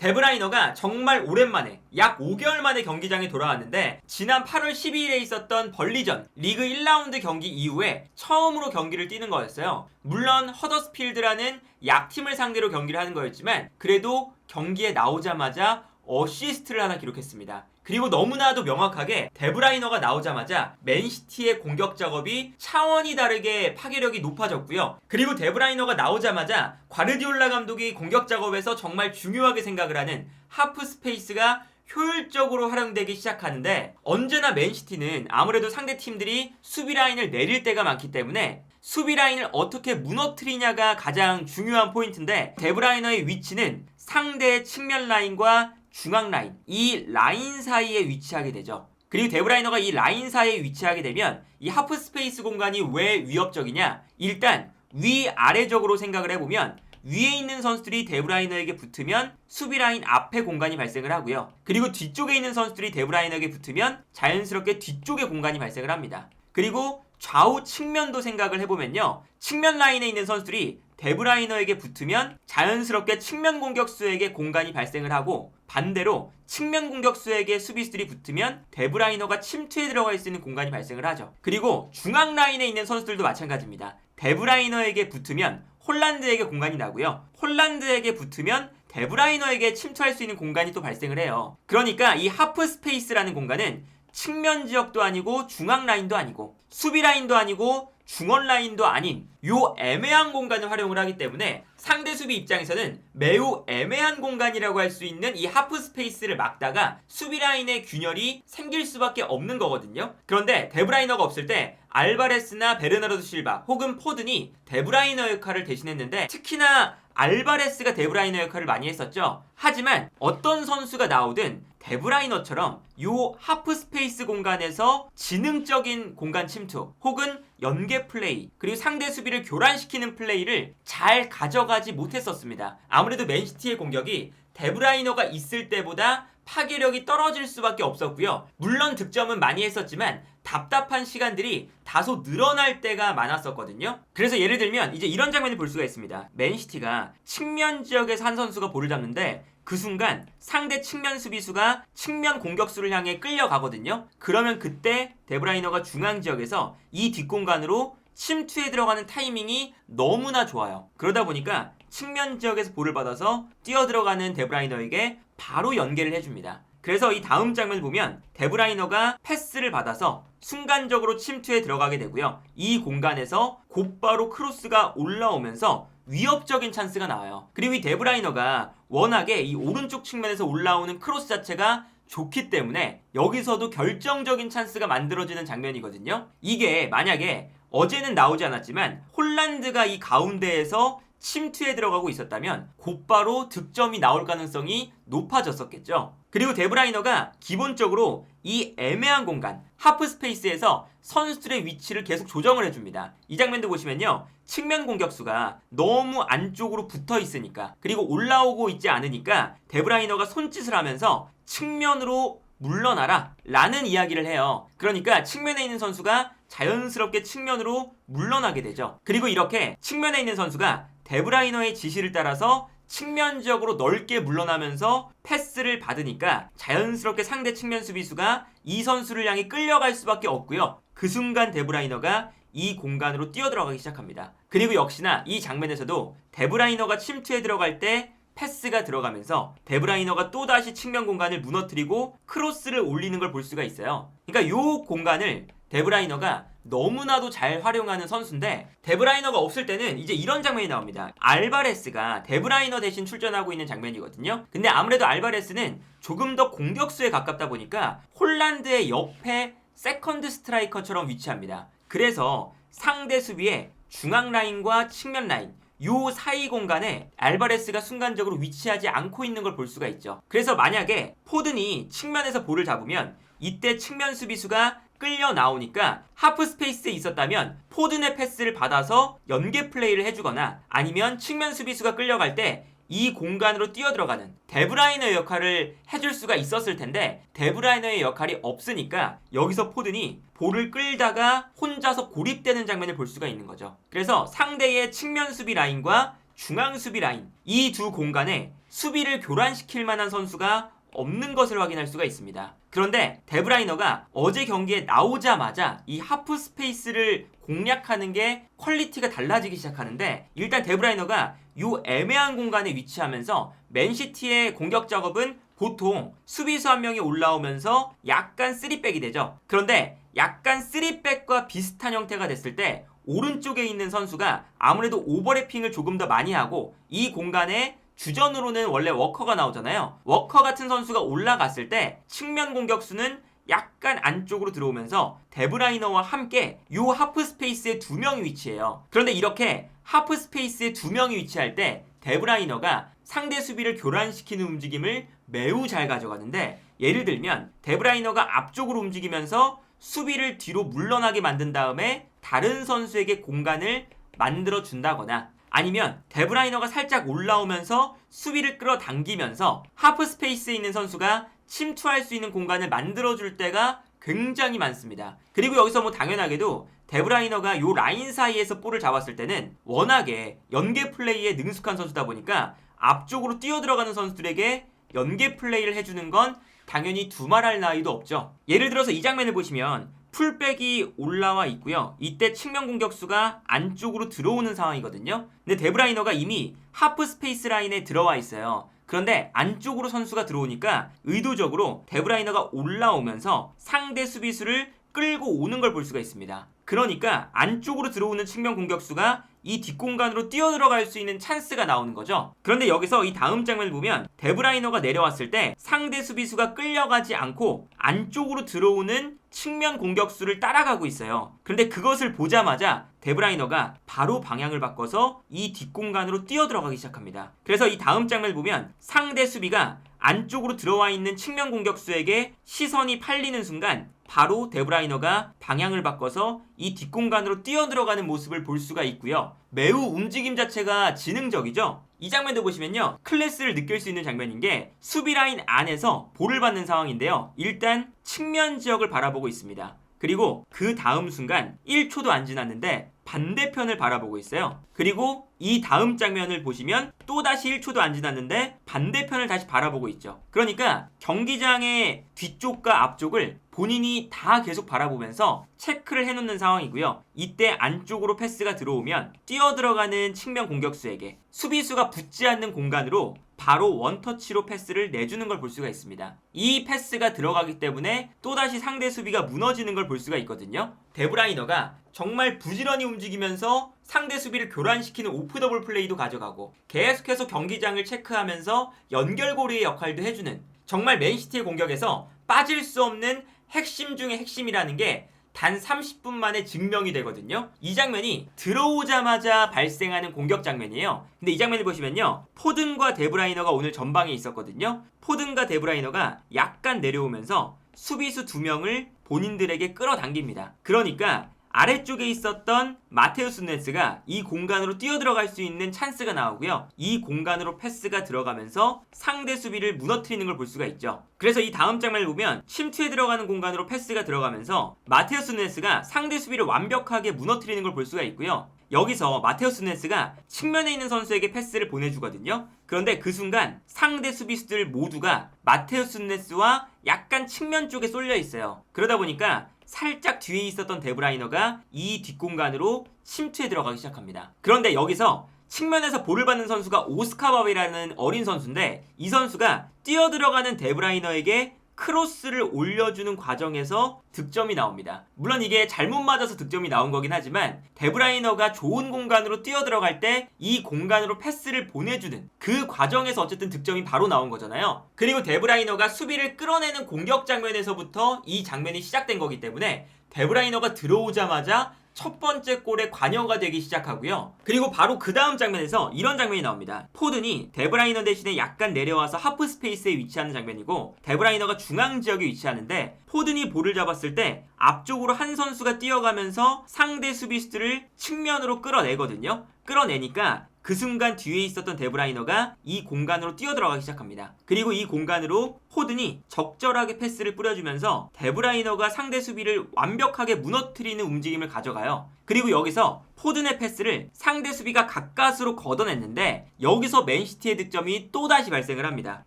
데브라이너가 정말 오랜만에 약 5개월 만에 경기장에 돌아왔는데 지난 8월 12일에 있었던 벌리전 리그 1라운드 경기 이후에 처음으로 경기를 뛰는 거였어요. 물론 허더스필드라는 약팀을 상대로 경기를 하는 거였지만 그래도 경기에 나오자마자 어시스트를 하나 기록했습니다. 그리고 너무나도 명확하게 데브라이너가 나오자마자 맨시티의 공격 작업이 차원이 다르게 파괴력이 높아졌고요. 그리고 데브라이너가 나오자마자 과르디올라 감독이 공격 작업에서 정말 중요하게 생각을 하는 하프 스페이스가 효율적으로 활용되기 시작하는데, 언제나 맨시티는 아무래도 상대 팀들이 수비 라인을 내릴 때가 많기 때문에 수비 라인을 어떻게 무너뜨리냐가 가장 중요한 포인트인데, 데브라이너의 위치는 상대의 측면 라인과 중앙 라인, 이 라인 사이에 위치하게 되죠. 그리고 데브라이너가 이 라인 사이에 위치하게 되면 이 하프 스페이스 공간이 왜 위협적이냐? 일단 위아래적으로 생각을 해보면 위에 있는 선수들이 데브라이너에게 붙으면 수비 라인 앞에 공간이 발생을 하고요. 그리고 뒤쪽에 있는 선수들이 데브라이너에게 붙으면 자연스럽게 뒤쪽에 공간이 발생을 합니다. 그리고 좌우 측면도 생각을 해보면요, 측면 라인에 있는 선수들이 데브라이너에게 붙으면 자연스럽게 측면 공격수에게 공간이 발생을 하고, 반대로 측면 공격수에게 수비수들이 붙으면 데브라이너가 침투에 들어갈 수 있는 공간이 발생을 하죠. 그리고 중앙 라인에 있는 선수들도 마찬가지입니다. 데브라이너에게 붙으면 홀란드에게 공간이 나고요. 홀란드에게 붙으면 데브라이너에게 침투할 수 있는 공간이 또 발생을 해요. 그러니까 이 하프 스페이스라는 공간은 측면 지역도 아니고 중앙 라인도 아니고 수비 라인도 아니고 중원 라인도 아닌 요 애매한 공간을 활용을 하기 때문에 상대 수비 입장에서는 매우 애매한 공간이라고 할 수 있는 이 하프 스페이스를 막다가 수비 라인의 균열이 생길 수밖에 없는 거거든요. 그런데 데브라이너가 없을 때 알바레스나 베르나르도 실바 혹은 포든이 데브라이너 역할을 대신했는데, 특히나 알바레스가 데브라이너 역할을 많이 했었죠. 하지만 어떤 선수가 나오든 데브라이너처럼 요 하프 스페이스 공간에서 지능적인 공간 침투 혹은 연계 플레이, 그리고 상대 수비를 교란시키는 플레이를 잘 가져가지 못했었습니다. 아무래도 맨시티의 공격이 데브라이너가 있을 때보다 파괴력이 떨어질 수밖에 없었고요. 물론 득점은 많이 했었지만 답답한 시간들이 다소 늘어날 때가 많았었거든요. 그래서 예를 들면 이제 이런 장면을 볼 수가 있습니다. 맨시티가 측면 지역에서 한 선수가 볼을 잡는데 그 순간 상대 측면 수비수가 측면 공격수를 향해 끌려가거든요. 그러면 그때 데브라이너가 중앙 지역에서 이 뒷공간으로 침투에 들어가는 타이밍이 너무나 좋아요. 그러다 보니까 측면 지역에서 볼을 받아서 뛰어들어가는 데브라이너에게 바로 연계를 해줍니다. 그래서 이 다음 장면을 보면 데브라이너가 패스를 받아서 순간적으로 침투에 들어가게 되고요. 이 공간에서 곧바로 크로스가 올라오면서 위협적인 찬스가 나와요. 그리고 이 데브라이너가 워낙에 이 오른쪽 측면에서 올라오는 크로스 자체가 좋기 때문에 여기서도 결정적인 찬스가 만들어지는 장면이거든요. 이게 만약에 어제는 나오지 않았지만 홀란드가 이 가운데에서 침투에 들어가고 있었다면 곧바로 득점이 나올 가능성이 높아졌었겠죠. 그리고 데브라이너가 기본적으로 이 애매한 공간, 하프 스페이스에서 선수들의 위치를 계속 조정을 해줍니다. 이 장면도 보시면요, 측면 공격수가 너무 안쪽으로 붙어 있으니까, 그리고 올라오고 있지 않으니까 데브라이너가 손짓을 하면서 측면으로 물러나라 라는 이야기를 해요. 그러니까 측면에 있는 선수가 자연스럽게 측면으로 물러나게 되죠. 그리고 이렇게 측면에 있는 선수가 데브라이너의 지시를 따라서 측면 지역으로 넓게 물러나면서 패스를 받으니까 자연스럽게 상대 측면 수비수가 이 선수를 향해 끌려갈 수밖에 없고요. 그 순간 데브라이너가 이 공간으로 뛰어들어가기 시작합니다. 그리고 역시나 이 장면에서도 데브라이너가 침투에 들어갈 때 패스가 들어가면서 데브라이너가 또다시 측면 공간을 무너뜨리고 크로스를 올리는 걸 볼 수가 있어요. 그러니까 이 공간을 데브라이너가 너무나도 잘 활용하는 선수인데, 데브라이너가 없을 때는 이제 이런 장면이 나옵니다. 알바레스가 데브라이너 대신 출전하고 있는 장면이거든요. 근데 아무래도 알바레스는 조금 더 공격수에 가깝다 보니까 홀란드의 옆에 세컨드 스트라이커처럼 위치합니다. 그래서 상대 수비의 중앙 라인과 측면 라인, 요 사이 공간에 알바레스가 순간적으로 위치하지 않고 있는 걸 볼 수가 있죠. 그래서 만약에 포든이 측면에서 볼을 잡으면 이때 측면 수비수가 끌려 나오니까 하프 스페이스에 있었다면 포든의 패스를 받아서 연계 플레이를 해주거나, 아니면 측면 수비수가 끌려갈 때 이 공간으로 뛰어들어가는 데브라이너 역할을 해줄 수가 있었을 텐데, 데브라이너의 역할이 없으니까 여기서 포든이 볼을 끌다가 혼자서 고립되는 장면을 볼 수가 있는 거죠. 그래서 상대의 측면 수비 라인과 중앙 수비 라인, 이 두 공간에 수비를 교란시킬 만한 선수가 없는 것을 확인할 수가 있습니다. 그런데 데브라이너가 어제 경기에 나오자마자 이 하프 스페이스를 공략하는 게 퀄리티가 달라지기 시작하는데, 일단 데브라이너가 이 애매한 공간에 위치하면서 맨시티의 공격 작업은 보통 수비수 한 명이 올라오면서 약간 3백이 되죠. 그런데 약간 3백과 비슷한 형태가 됐을 때 오른쪽에 있는 선수가 아무래도 오버래핑을 조금 더 많이 하고, 이 공간에 주전으로는 원래 워커가 나오잖아요. 워커 같은 선수가 올라갔을 때 측면 공격수는 약간 안쪽으로 들어오면서 데브라이너와 함께 이 하프 스페이스에 두 명이 위치해요. 그런데 이렇게 하프 스페이스에 두 명이 위치할 때 데브라이너가 상대 수비를 교란시키는 움직임을 매우 잘 가져가는데, 예를 들면 데브라이너가 앞쪽으로 움직이면서 수비를 뒤로 물러나게 만든 다음에 다른 선수에게 공간을 만들어 준다거나, 아니면 데브라이너가 살짝 올라오면서 수비를 끌어당기면서 하프 스페이스에 있는 선수가 침투할 수 있는 공간을 만들어줄 때가 굉장히 많습니다. 그리고 여기서 뭐 당연하게도 데브라이너가 요 라인 사이에서 볼을 잡았을 때는 워낙에 연계 플레이에 능숙한 선수다 보니까 앞쪽으로 뛰어들어가는 선수들에게 연계 플레이를 해주는 건 당연히 두말할 나위도 없죠. 예를 들어서 이 장면을 보시면 풀백이 올라와 있고요. 이때 측면 공격수가 안쪽으로 들어오는 상황이거든요. 근데 데브라이너가 이미 하프 스페이스 라인에 들어와 있어요. 그런데 안쪽으로 선수가 들어오니까 의도적으로 데브라이너가 올라오면서 상대 수비수를 끌고 오는 걸 볼 수가 있습니다. 그러니까 안쪽으로 들어오는 측면 공격수가 이 뒷공간으로 뛰어들어갈 수 있는 찬스가 나오는 거죠. 그런데 여기서 이 다음 장면을 보면 데브라이너가 내려왔을 때 상대 수비수가 끌려가지 않고 안쪽으로 들어오는 측면 공격수를 따라가고 있어요. 그런데 그것을 보자마자 데브라이너가 바로 방향을 바꿔서 이 뒷공간으로 뛰어들어가기 시작합니다. 그래서 이 다음 장면을 보면 상대 수비가 안쪽으로 들어와 있는 측면 공격수에게 시선이 팔리는 순간 바로 데브라이너가 방향을 바꿔서 이 뒷공간으로 뛰어들어가는 모습을 볼 수가 있고요. 매우 움직임 자체가 지능적이죠. 이 장면도 보시면요, 클래스를 느낄 수 있는 장면인 게 수비 라인 안에서 볼을 받는 상황인데요. 일단 측면 지역을 바라보고 있습니다. 그리고 그 다음 순간 1초도 안 지났는데 반대편을 바라보고 있어요. 그리고 이 다음 장면을 보시면 또다시 1초도 안 지났는데 반대편을 다시 바라보고 있죠. 그러니까 경기장의 뒤쪽과 앞쪽을 본인이 다 계속 바라보면서 체크를 해놓는 상황이고요. 이때 안쪽으로 패스가 들어오면 뛰어들어가는 측면 공격수에게 수비수가 붙지 않는 공간으로 바로 원터치로 패스를 내주는 걸 볼 수가 있습니다. 이 패스가 들어가기 때문에 또다시 상대 수비가 무너지는 걸 볼 수가 있거든요. 데브라이너가 정말 부지런히 움직이면서 상대 수비를 교란시키는 오프 더블 플레이도 가져가고 계속해서 경기장을 체크하면서 연결고리의 역할도 해주는, 정말 맨시티의 공격에서 빠질 수 없는 핵심 중의 핵심이라는 게 단 30분 만에 증명이 되거든요. 이 장면이 들어오자마자 발생하는 공격 장면이에요. 근데 이 장면을 보시면요, 포든과 데브라이너가 오늘 전방에 있었거든요. 포든과 데브라이너가 약간 내려오면서 수비수 2명을 본인들에게 끌어당깁니다. 그러니까 아래쪽에 있었던 마테우스 누네스가 이 공간으로 뛰어들어갈 수 있는 찬스가 나오고요. 이 공간으로 패스가 들어가면서 상대 수비를 무너뜨리는 걸 볼 수가 있죠. 그래서 이 다음 장면을 보면 침투에 들어가는 공간으로 패스가 들어가면서 마테우스 누네스가 상대 수비를 완벽하게 무너뜨리는 걸 볼 수가 있고요. 여기서 마테우스 누네스가 측면에 있는 선수에게 패스를 보내주거든요. 그런데 그 순간 상대 수비수들 모두가 마테우스 누네스와 약간 측면 쪽에 쏠려 있어요. 그러다 보니까 살짝 뒤에 있었던 데브라이너가 이 뒷공간으로 침투에 들어가기 시작합니다. 그런데 여기서 측면에서 볼을 받는 선수가 오스카바비라는 어린 선수인데, 이 선수가 뛰어들어가는 데브라이너에게 크로스를 올려주는 과정에서 득점이 나옵니다. 물론 이게 잘못 맞아서 득점이 나온 거긴 하지만 데브라이너가 좋은 공간으로 뛰어들어갈 때 이 공간으로 패스를 보내주는 그 과정에서 어쨌든 득점이 바로 나온 거잖아요. 그리고 데브라이너가 수비를 끌어내는 공격 장면에서부터 이 장면이 시작된 거기 때문에 데브라이너가 들어오자마자 첫 번째 골에 관여가 되기 시작하고요. 그리고 바로 그 다음 장면에서 이런 장면이 나옵니다. 포든이 데브라이너 대신에 약간 내려와서 하프 스페이스에 위치하는 장면이고, 데브라이너가 중앙 지역에 위치하는데 포든이 볼을 잡았을 때 앞쪽으로 한 선수가 뛰어가면서 상대 수비수들을 측면으로 끌어내거든요. 끌어내니까 그 순간 뒤에 있었던 데브라이너가 이 공간으로 뛰어들어가기 시작합니다. 그리고 이 공간으로 포든이 적절하게 패스를 뿌려주면서 데브라이너가 상대 수비를 완벽하게 무너뜨리는 움직임을 가져가요. 그리고 여기서 포든의 패스를 상대 수비가 가까스로 걷어냈는데 여기서 맨시티의 득점이 또다시 발생을 합니다.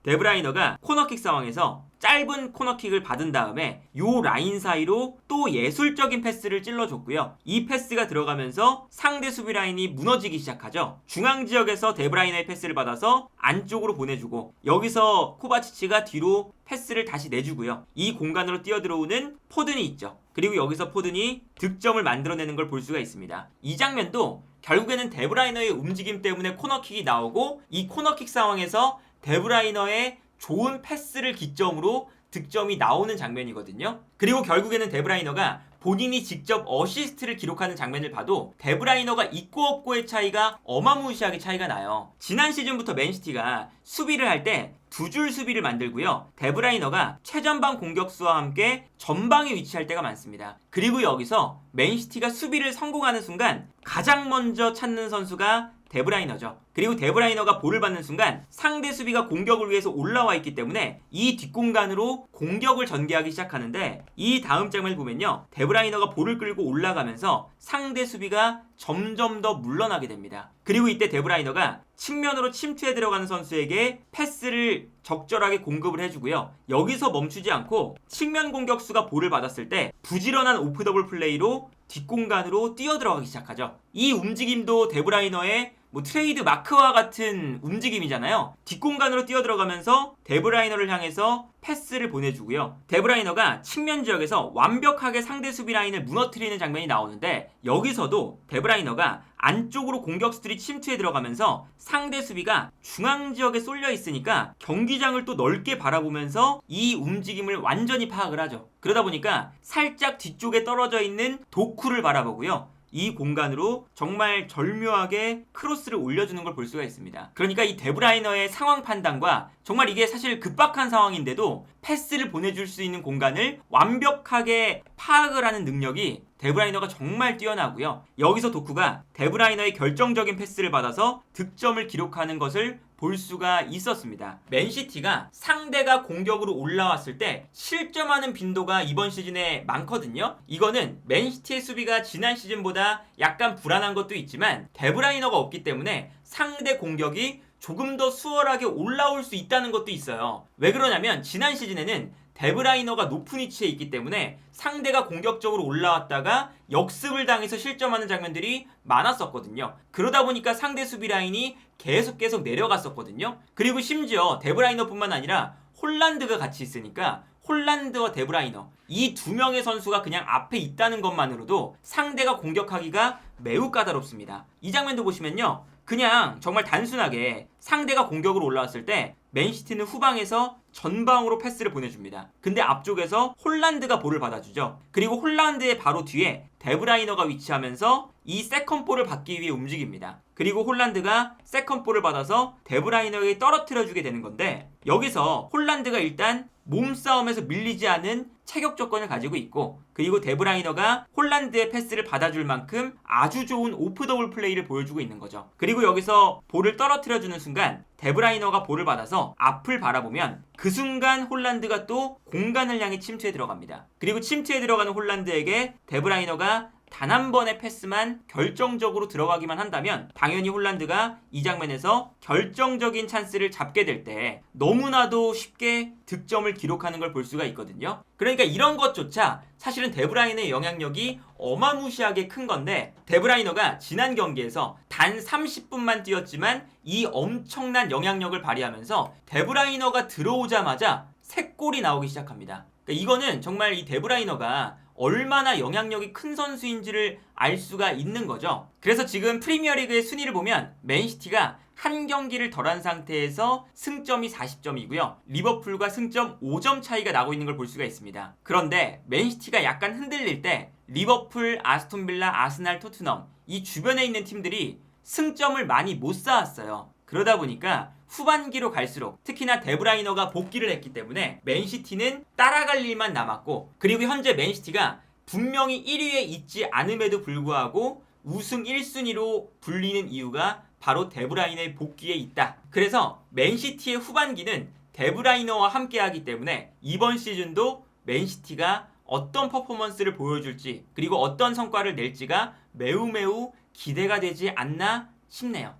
데브라이너가 코너킥 상황에서 짧은 코너킥을 받은 다음에 요 라인 사이로 또 예술적인 패스를 찔러줬고요. 이 패스가 들어가면서 상대 수비 라인이 무너지기 시작하죠. 중앙 지역에서 데브라이너의 패스를 받아서 안쪽으로 보내주고 여기서 코바치치가 뒤로 패스를 다시 내주고요. 이 공간으로 뛰어들어오는 포든이 있죠. 그리고 여기서 포든이 득점을 만들어내는 걸 볼 수가 있습니다. 이 장면도 결국에는 데브라이너의 움직임 때문에 코너킥이 나오고 이 코너킥 상황에서 데브라이너의 좋은 패스를 기점으로 득점이 나오는 장면이거든요. 그리고 결국에는 데브라이너가 본인이 직접 어시스트를 기록하는 장면을 봐도 데브라이너가 있고 없고의 차이가 어마무시하게 차이가 나요. 지난 시즌부터 맨시티가 수비를 할 때 두 줄 수비를 만들고요. 데브라이너가 최전방 공격수와 함께 전방에 위치할 때가 많습니다. 그리고 여기서 맨시티가 수비를 성공하는 순간 가장 먼저 찾는 선수가 데브라이너죠. 그리고 데브라이너가 볼을 받는 순간 상대 수비가 공격을 위해서 올라와 있기 때문에 이 뒷공간으로 공격을 전개하기 시작하는데 이 다음 장면을 보면요. 데브라이너가 볼을 끌고 올라가면서 상대 수비가 점점 더 물러나게 됩니다. 그리고 이때 데브라이너가 측면으로 침투해 들어가는 선수에게 패스를 적절하게 공급을 해주고요. 여기서 멈추지 않고 측면 공격수가 볼을 받았을 때 부지런한 오프 더블 플레이로 뒷공간으로 뛰어들어가기 시작하죠. 이 움직임도 데브라이너의 트레이드 마크와 같은 움직임이잖아요. 뒷공간으로 뛰어들어가면서 데브라이너를 향해서 패스를 보내주고요. 데브라이너가 측면 지역에서 완벽하게 상대 수비 라인을 무너뜨리는 장면이 나오는데 여기서도 데브라이너가 안쪽으로 공격수들이 침투해 들어가면서 상대 수비가 중앙 지역에 쏠려 있으니까 경기장을 또 넓게 바라보면서 이 움직임을 완전히 파악을 하죠. 그러다 보니까 살짝 뒤쪽에 떨어져 있는 도쿠를 바라보고요. 이 공간으로 정말 절묘하게 크로스를 올려주는 걸 볼 수가 있습니다. 그러니까 이 데브라이너의 상황 판단과 정말 이게 사실 급박한 상황인데도 패스를 보내줄 수 있는 공간을 완벽하게 파악을 하는 능력이 데브라이너가 정말 뛰어나고요. 여기서 도쿠가 데브라이너의 결정적인 패스를 받아서 득점을 기록하는 것을 볼 수가 있었습니다. 맨시티가 상대가 공격으로 올라왔을 때 실점하는 빈도가 이번 시즌에 많거든요. 이거는 맨시티의 수비가 지난 시즌보다 약간 불안한 것도 있지만 데브라이너가 없기 때문에 상대 공격이 조금 더 수월하게 올라올 수 있다는 것도 있어요. 왜 그러냐면 지난 시즌에는 데브라이너가 높은 위치에 있기 때문에 상대가 공격적으로 올라왔다가 역습을 당해서 실점하는 장면들이 많았었거든요. 그러다 보니까 상대 수비 라인이 계속 내려갔었거든요. 그리고 심지어 데브라이너뿐만 아니라 홀란드가 같이 있으니까 홀란드와 데브라이너 이 두 명의 선수가 그냥 앞에 있다는 것만으로도 상대가 공격하기가 매우 까다롭습니다. 이 장면도 보시면요. 그냥 정말 단순하게 상대가 공격으로 올라왔을 때 맨시티는 후방에서 전방으로 패스를 보내줍니다. 근데 앞쪽에서 홀란드가 볼을 받아주죠. 그리고 홀란드의 바로 뒤에 데브라이너가 위치하면서 이 세컨볼을 받기 위해 움직입니다. 그리고 홀란드가 세컨볼을 받아서 데브라이너에게 떨어뜨려주게 되는 건데 여기서 홀란드가 일단 몸싸움에서 밀리지 않은 체격 조건을 가지고 있고 그리고 데브라이너가 홀란드의 패스를 받아줄 만큼 아주 좋은 오프 더블 플레이를 보여주고 있는 거죠. 그리고 여기서 볼을 떨어뜨려주는 순간 데브라이너가 볼을 받아서 앞을 바라보면 그 순간 홀란드가 또 공간을 향해 침투해 들어갑니다. 그리고 침투해 들어가는 홀란드에게 데브라이너가 단 한 번의 패스만 결정적으로 들어가기만 한다면 당연히 홀란드가 이 장면에서 결정적인 찬스를 잡게 될 때 너무나도 쉽게 득점을 기록하는 걸 볼 수가 있거든요. 그러니까 이런 것조차 사실은 데브라이너의 영향력이 어마무시하게 큰 건데 데브라이너가 지난 경기에서 단 30분만 뛰었지만 이 엄청난 영향력을 발휘하면서 데브라이너가 들어오자마자 3골이 나오기 시작합니다. 그러니까 이거는 정말 이 데브라이너가 얼마나 영향력이 큰 선수인지를 알 수가 있는 거죠. 그래서 지금 프리미어리그의 순위를 보면 맨시티가 한 경기를 덜한 상태에서 승점이 40점이고요. 리버풀과 승점 5점 차이가 나고 있는 걸 볼 수가 있습니다. 그런데 맨시티가 약간 흔들릴 때 리버풀, 아스톤빌라, 아스날, 토트넘 이 주변에 있는 팀들이 승점을 많이 못 쌓았어요. 그러다 보니까 후반기로 갈수록 특히나 데브라이너가 복귀를 했기 때문에 맨시티는 따라갈 일만 남았고 그리고 현재 맨시티가 분명히 1위에 있지 않음에도 불구하고 우승 1순위로 불리는 이유가 바로 데브라이너의 복귀에 있다. 그래서 맨시티의 후반기는 데브라이너와 함께하기 때문에 이번 시즌도 맨시티가 어떤 퍼포먼스를 보여줄지 그리고 어떤 성과를 낼지가 매우 기대가 되지 않나 싶네요.